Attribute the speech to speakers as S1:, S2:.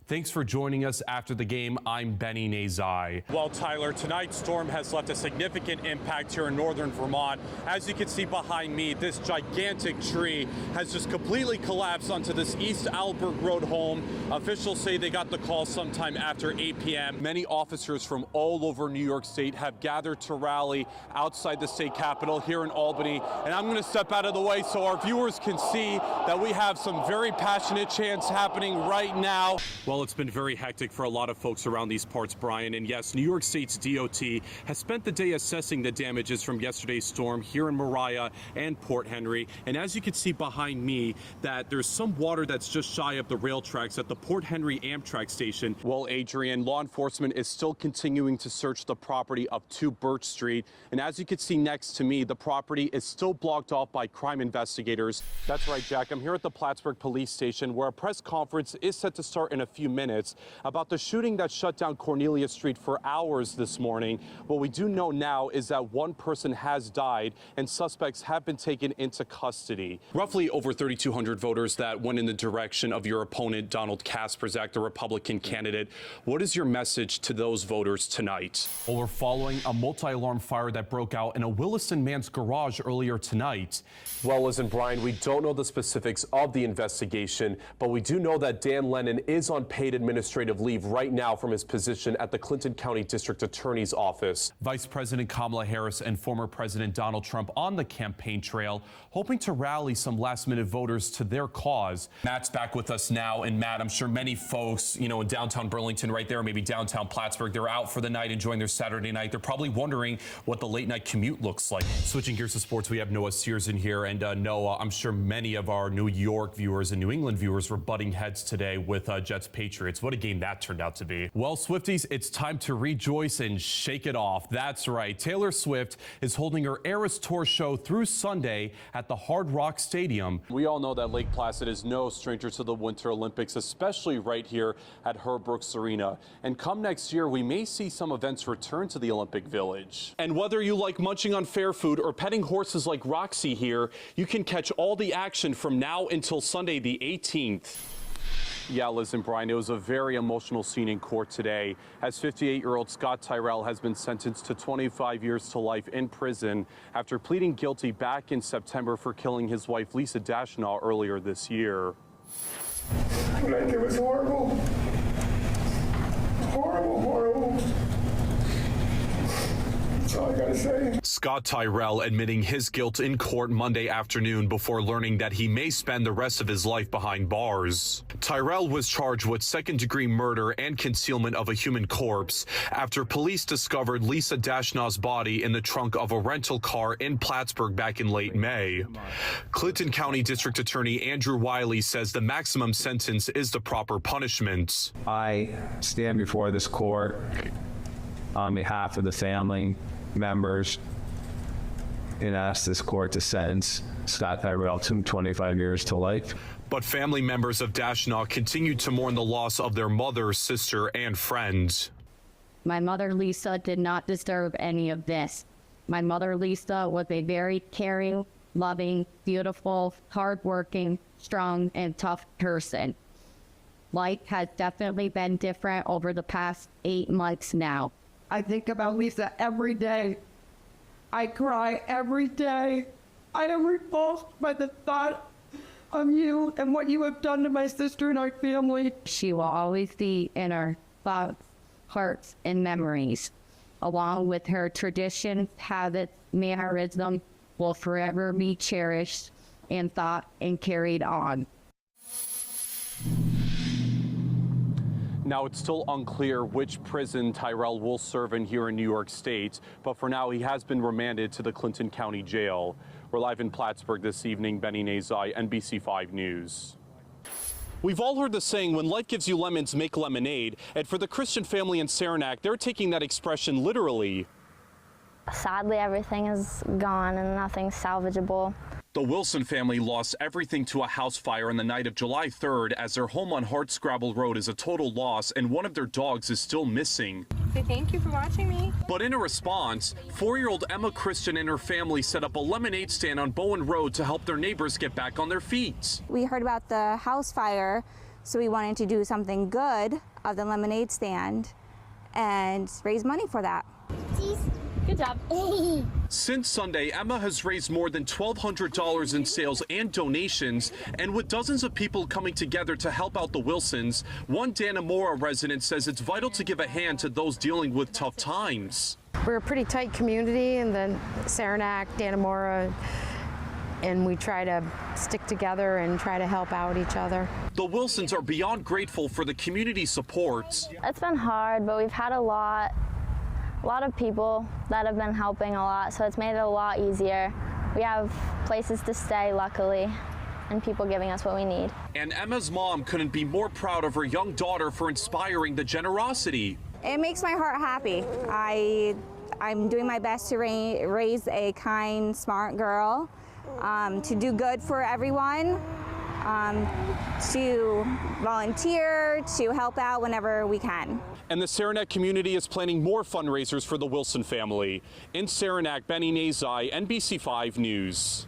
S1: Thanks for joining us after the game. I'm Benny Nezaj.
S2: Well, Tyler, tonight's storm has left a significant impact here in northern Vermont. As you can see behind me, this gigantic tree has just completely collapsed onto this East Albert Road home. Officials say they got the call sometime after 8 p.m. Many officers from all over New York State have gathered to rally outside the state capitol here in Albany. And I'm going to step out of the way so our viewers can see that we have some very passionate chants happening right now. Well, it's been very hectic for a lot of folks around these parts, Brian. And yes, New York State's DOT has spent the day assessing the damages from yesterday's storm here in Mariah and Port Henry. And as you can see behind me, that there's some water that's just shy of the rail tracks at the Port Henry Amtrak station. Well, Adrian, law enforcement is still continuing to search the property of 2 Birch Street. And as you can see next to me, the property is still blocked off by crime investigators. That's right, Jack. I'm here at the Plattsburgh police station where a press conference is set to start in a few minutes about the shooting that shut down Cornelia Street for hours this morning. What we do know now is that 1 person has died and suspects have been taken into custody. Roughly over 3,200 voters that went in the direction of your opponent, Donald Kasperzak, the Republican candidate. What is your message to those voters tonight? Well, we're following a multi-alarm fire that broke out in a Williston man's garage earlier tonight. Well, listen, Brian, we don't know the specifics of the investigation, but we do know that Dan Lennon is on paid administrative leave right now from his position at the Clinton County District Attorney's Office. Vice President Kamala Harris and former President Donald Trump on the campaign trail, hoping to rally some last-minute voters to their cause. Matt's back with us now, and Matt, I'm sure many folks, in downtown Burlington right there, maybe downtown Plattsburgh, they're out for the night, enjoying their Saturday night. They're probably wondering what the late-night commute looks like. Switching gears to sports, we have Noah Sears in here, and Noah, I'm sure many of our New York viewers and New England viewers were butting heads today with Jets-Patriots. What a game that turned out to be. Well, Swifties, it's time to rejoice and shake it off. That's right. Taylor Swift is holding her Eras Tour show through Sunday at the Hard Rock Stadium. We all know that Lake Placid is no stranger to the Winter Olympics, especially right here at Herb Brooks Arena. And come next year, we may see some events return to the Olympic Village. And whether you like munching on fair food or petting horses like Roxy here, you can catch all the action from now until Sunday the 18th. Yeah, listen, Brian, it was a very emotional scene in court today as 58-year-old Scott Tyrell has been sentenced to 25 years to life in prison after pleading guilty back in September for killing his wife, Lisa Dashnaw, earlier this year.
S3: Like, it was horrible. Horrible, horrible. That's all I gotta say.
S1: Scott Tyrell admitting his guilt in court Monday afternoon before learning that he may spend the rest of his life behind bars. Tyrell was charged with second-degree murder and concealment of a human corpse after police discovered Lisa Dashnaw's body in the trunk of a rental car in Plattsburgh back in late May. Clinton County District Attorney Andrew Wiley says the maximum sentence is the proper punishment.
S4: I stand before this court on behalf of the family members and ask this court to sentence Scott Tyrell to 25 years to life.
S1: But family members of Dashnaw continue to mourn the loss of their mother, sister, and friend.
S5: My mother, Lisa, did not deserve any of this. My mother, Lisa, was a very caring, loving, beautiful, hardworking, strong, and tough person. Life has definitely been different over the past 8 months now.
S6: I think about Lisa every day. I cry every day. I am repulsed by the thought of you and what you have done to my sister and our family.
S5: She will always be in our thoughts, hearts, and memories. Along with her traditions, habits, mannerism will forever be cherished and thought and carried on.
S2: Now, it's still unclear which prison Tyrell will serve in here in New York State, but for now, he has been remanded to the Clinton County Jail. We're live in Plattsburgh this evening. Benny Nezaj, NBC5 News. We've all heard the saying, when life gives you lemons, make lemonade. And for the Christian family in Saranac, they're taking that expression literally.
S7: Sadly, everything is gone and nothing's salvageable.
S2: The Wilson family lost everything to a house fire on the night of July 3rd as their home on Hardscrabble Road is a total loss and one of their dogs is still missing.
S8: Thank you for watching me.
S2: But in a response, 4-year-old Emma Christian and her family set up a lemonade stand on Bowen Road to help their neighbors get back on their feet.
S8: We heard about the house fire, So we wanted to do something good of the lemonade stand and raise money for that.
S7: Good job.
S1: Since Sunday, Emma has raised more than $1,200 in sales and donations, and with dozens of people coming together to help out the Wilsons, one Dannemora resident says it's vital to give a hand to those dealing with tough times.
S9: We're a pretty tight community in the Saranac, Dannemora, and we try to stick together and try to help out each other.
S1: The Wilsons are beyond grateful for the community support.
S7: It's been hard, but we've had a lot of people that have been helping a lot, so it's made it a lot easier. We have places to stay, luckily, and people giving us what we need.
S1: And Emma's mom couldn't be more proud of her young daughter for inspiring the generosity.
S8: It makes my heart happy. I'm doing my best to raise a kind, smart girl, to do good for everyone, to volunteer, to help out whenever we can.
S1: And the Saranac community is planning more fundraisers for the Wilson family. In Saranac, Nezaj, NBC5 News.